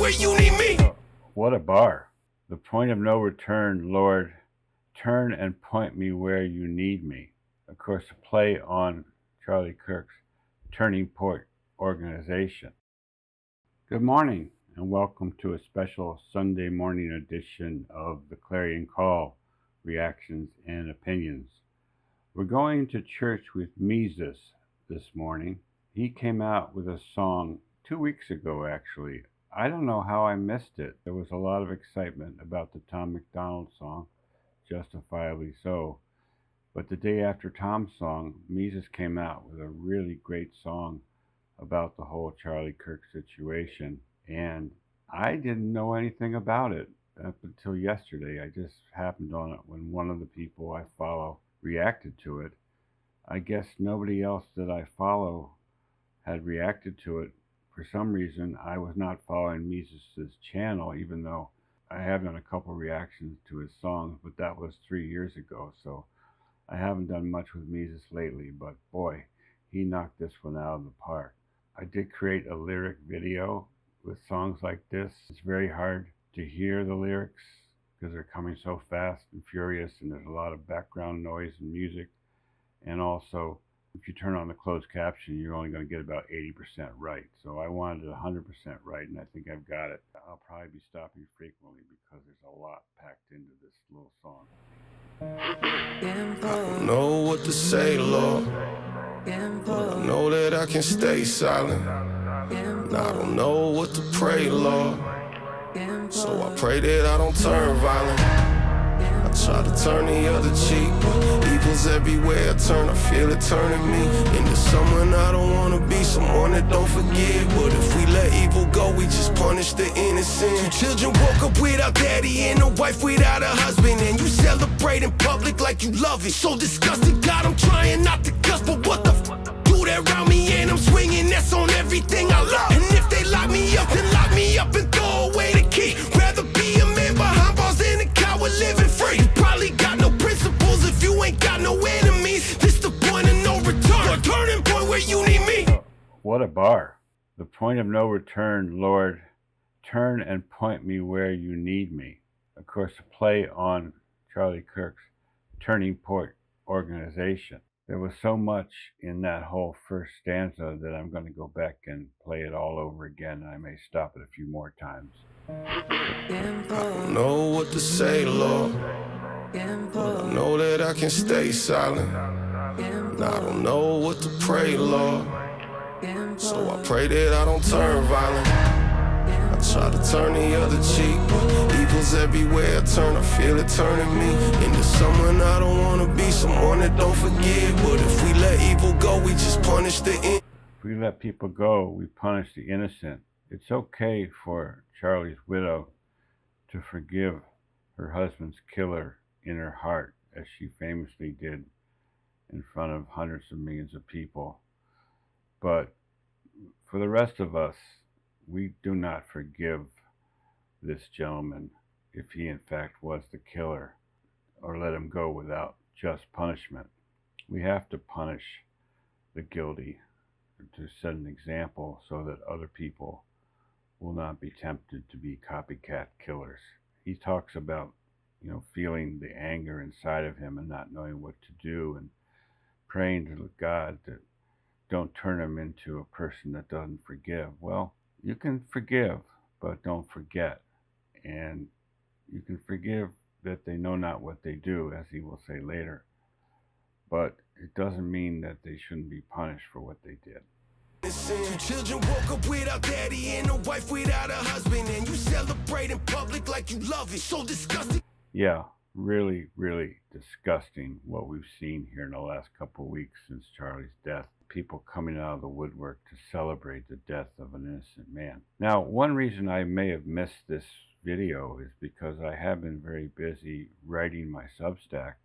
where you need me. What a bar. The point of no return, Lord, turn and point me where you need me. Of course, a play on Charlie Kirk's Turning Point organization. Good morning, and welcome to a special Sunday morning edition of the Clarion Call, Reactions and Opinions. We're going to church with Mesus this morning. He came out with a song 2 weeks ago, actually. I don't know how I missed it. There was a lot of excitement about the Tom MacDonald song, justifiably so. But the day after Tom's song, Mesus came out with a really great song about the whole Charlie Kirk situation. And I didn't know anything about it up until yesterday. I just happened on it when one of the people I follow reacted to it. I guess nobody else that I follow had reacted to it. For some reason, I was not following Mesus' channel, even though I have done a couple reactions to his songs, but that was 3 years ago, so I haven't done much with Mesus lately, but boy, he knocked this one out of the park. I did create a lyric video with songs like this. It's very hard to hear the lyrics because they're coming so fast and furious, and there's a lot of background noise and music, and also if you turn on the closed caption, you're only going to get about 80% right. So I wanted it 100% right, and I think I've got it. I'll probably be stopping frequently because there's a lot packed into this little song. I don't know what to say, Lord, but I know that I can stay silent. And I don't know what to pray, Lord, so I pray that I don't turn violent. I try to turn the other cheek, but evil's everywhere I turn. I feel it turning me into someone I don't want to be, someone that don't forgive. But if we let evil go, we just punish the innocent. 2 children woke up without daddy and a wife without a husband, and you celebrate in public like you love it. So disgusted, God, I'm trying not to cuss, but what the fuck do that around me? And I'm swinging, that's on everything I love. And if they lock me up, then lock me up and throw away the key. Rather be a man behind bars than a coward living free. You probably got no principles if you ain't got no enemies. This the point of no return, turning point where you need me. What a bar. The point of no return, Lord, turn and point me where you need me. Of course, a play on Charlie Kirk's Turning Point organization. There was so much in that whole first stanza that I'm going to go back and play it all over again, and I may stop it a few more times. I don't know what to say, Lord, but I know that I can stay silent. And I don't know what to pray, Lord, so I pray that I don't turn violent. I try to turn the other cheek, but evil's everywhere I turn. I feel it turning me into someone I don't want to be, someone that don't forgive. But if we let evil go, we just punish the innocent. If we let people go, we punish the innocent. It's okay for Charlie's widow to forgive her husband's killer in her heart, as she famously did in front of hundreds of millions of people. But for the rest of us, we do not forgive this gentleman if he in fact was the killer, or let him go without just punishment. We have to punish the guilty to set an example so that other people will not be tempted to be copycat killers. He talks about, feeling the anger inside of him and not knowing what to do, and praying to God that don't turn him into a person that doesn't forgive. Well, you can forgive, but don't forget. And you can forgive that they know not what they do, as he will say later. But it doesn't mean that they shouldn't be punished for what they did. 2 children woke up without daddy and a wife without a husband, and you celebrate in public like you love it. So disgusting. Yeah, really, really disgusting what we've seen here in the last couple of weeks since Charlie's death. People coming out of the woodwork to celebrate the death of an innocent man. Now, one reason I may have missed this video is because I have been very busy writing my Substack.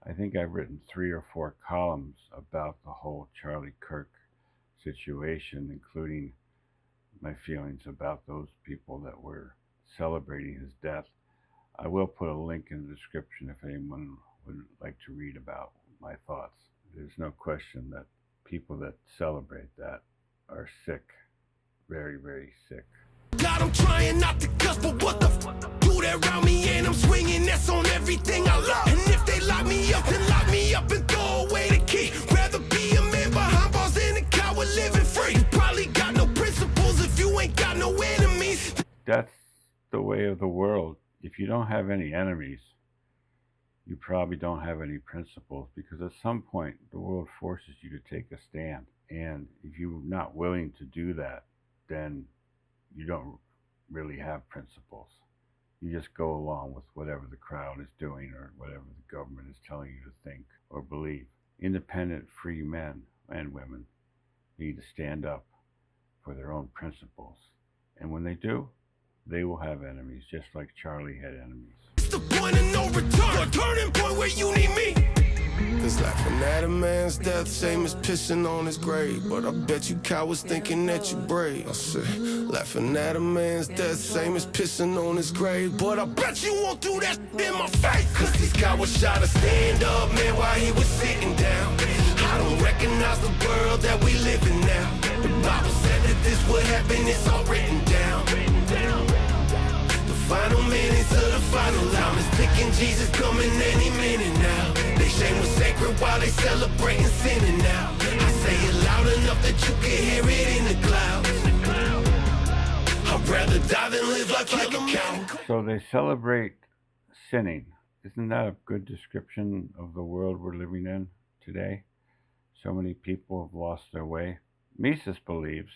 I think I've written 3 or 4 columns about the whole Charlie Kirk situation, including my feelings about those people that were celebrating his death. I will put a link in the description if anyone would like to read about my thoughts. There's no question that people that celebrate that are sick, very, very sick. God, God, I'm trying not to cuss, but what the do that around me and I'm swinging, that's on everything I love. And if they lock me up, then lock me up and throw away the key. Rather be a man behind bars than a coward living free. You probably got no principles if you ain't got no enemies. That's the way of the world. If you don't have any enemies, you probably don't have any principles, because at some point the world forces you to take a stand. And if you're not willing to do that, then you don't really have principles. You just go along with whatever the crowd is doing or whatever the government is telling you to think or believe. Independent, free men and women need to stand up for their own principles. And when they do, they will have enemies, just like Charlie had enemies. It's the point of no return, a turning point where you need me. Cause laughing at a man's death, same as pissing on his grave. But I bet you cowards thinking that you brave. I said, laughing at a man's death, same as pissing on his grave. But I bet you won't do that in my face. Cause these cowards shot to stand up, man, while he was sitting down. I don't recognize the world that we live in now. The Bible said that this would happen, it's all written down. The final minutes of the final time is ticking, Jesus coming any minute now. They shame was sacred while they celebrating sinning now. I say it loud enough that you can hear it in the clouds. I'd rather die than live life like a cow. So they celebrate sinning. Isn't that a good description of the world we're living in today? So many people have lost their way. Mesus believes,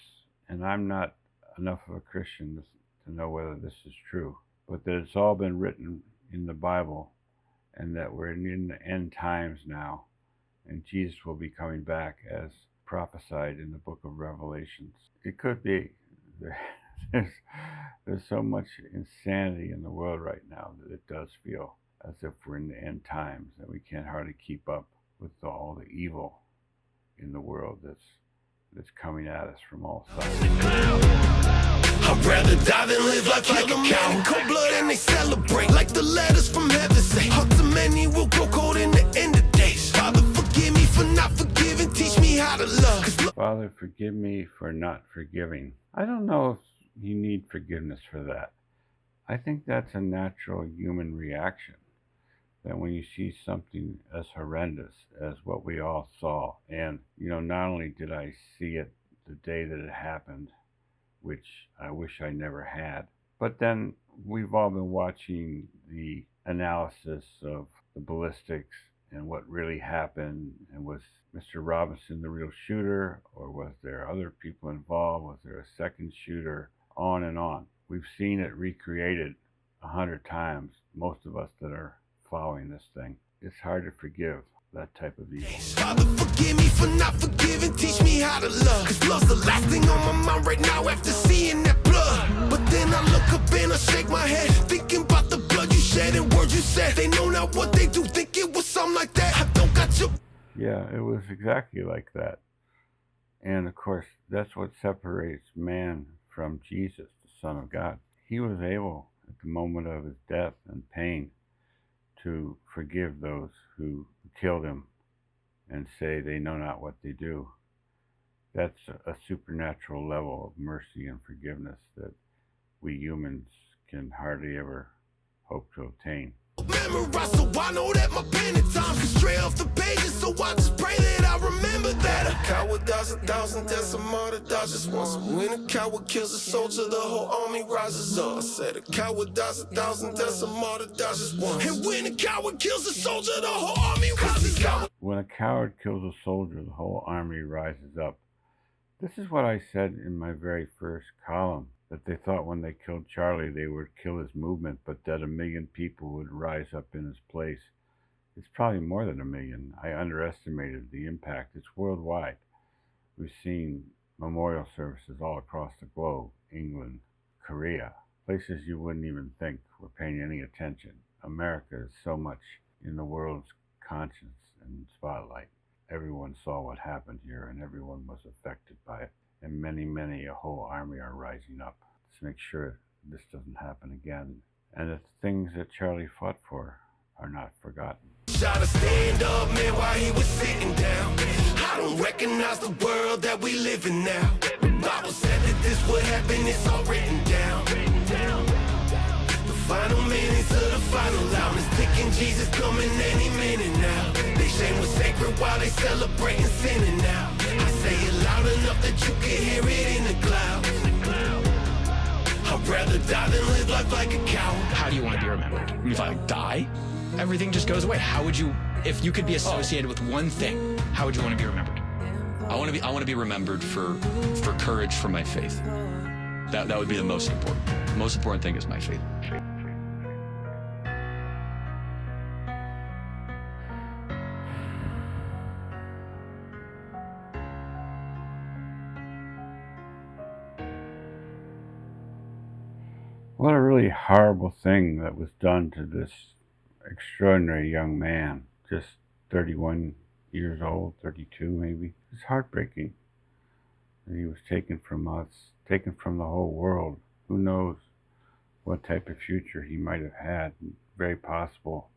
and I'm not enough of a Christian to know whether this is true, but that it's all been written in the Bible, and that we're in the end times now, and Jesus will be coming back as prophesied in the book of Revelations. It could be. There's so much insanity in the world right now that it does feel as if we're in the end times, that we can't hardly keep up with all the evil in the world that's coming at us from all sides. I'd rather die than live life like a cow. Cold blood and they celebrate like the letters from heaven say. Hearts of many will grow cold in the end of days. Father, forgive me for not forgiving. Teach me how to love. Father, forgive me for not forgiving. I don't know if you need forgiveness for that. I think that's a natural human reaction. That when you see something as horrendous as what we all saw, and not only did I see it the day that it happened, which I wish I never had, but then we've all been watching the analysis of the ballistics and what really happened, and was Mr. Robinson the real shooter, or was there other people involved? Was there a second shooter? On and on. We've seen it recreated 100 times, most of us that are following this thing. It's hard to forgive that type of evil. Father, forgive me for not forgiving. Teach me how to love. Cause love's the last thing on my mind right now after seeing that blood. But then I look up and I shake my head, thinking about the blood you shed and words you said. They know not what they do, think it was something like that. I don't got you. Yeah, it was exactly like that. And of course, that's what separates man from Jesus, the Son of God. He was able, at the moment of his death and pain, to forgive those who killed him and say they know not what they do. That's a supernatural level of mercy and forgiveness that we humans can hardly ever hope to obtain. Memorize so I know that my pen at times is straight off the pages, so I just pray that I remember that. A coward dies 1,000 deaths, a martyr dies just once. When a coward kills a soldier, the whole army rises up. I said a coward dies 1,000 deaths, a martyr dies just once. And when a coward kills a soldier, the whole army rises up. When a coward kills a soldier, the whole army rises up. This is what I said in my very first column, that they thought when they killed Charlie they would kill his movement, but that 1 million people would rise up in his place. It's probably more than 1 million. I underestimated the impact. It's worldwide. We've seen memorial services all across the globe, England, Korea, places you wouldn't even think were paying any attention. America is so much in the world's conscience and spotlight. Everyone saw what happened here, and everyone was affected by it. And many, a whole army are rising up to make sure this doesn't happen again. And the things that Charlie fought for are not forgotten. Shot to stand up, man, while he was sitting down. I don't recognize the world that we live in now. The Bible said that this would happen, it's all written down. Jesus coming any minute now. They shame was sacred while they celebrating sinning now. I say it loud enough that you can hear it in the clouds. I'd rather die than live life like a coward. How do you want to be remembered? If I die, everything just goes away. How would you, if you could be associated with one thing, how would you want to be remembered? I want to be remembered for courage for my faith. That would be the most important. The most important thing is my faith. What a really horrible thing that was done to this extraordinary young man, just 31 years old, 32 maybe. It's heartbreaking that he was taken from us, taken from the whole world. Who knows what type of future he might have had. Very possible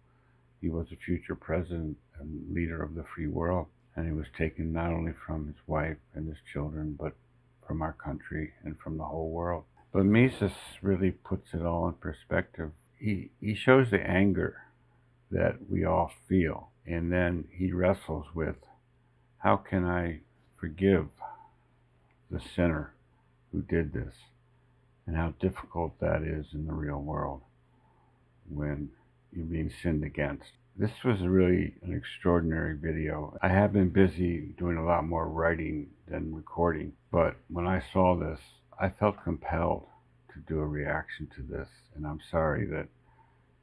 he was a future president and leader of the free world. And he was taken not only from his wife and his children, but from our country and from the whole world. But Mesus really puts it all in perspective. He shows the anger that we all feel, and then he wrestles with, how can I forgive the sinner who did this, and how difficult that is in the real world when you're being sinned against. This was really an extraordinary video. I have been busy doing a lot more writing than recording, but when I saw this, I felt compelled to do a reaction to this, and I'm sorry that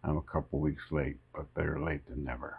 I'm a couple weeks late, but better late than never.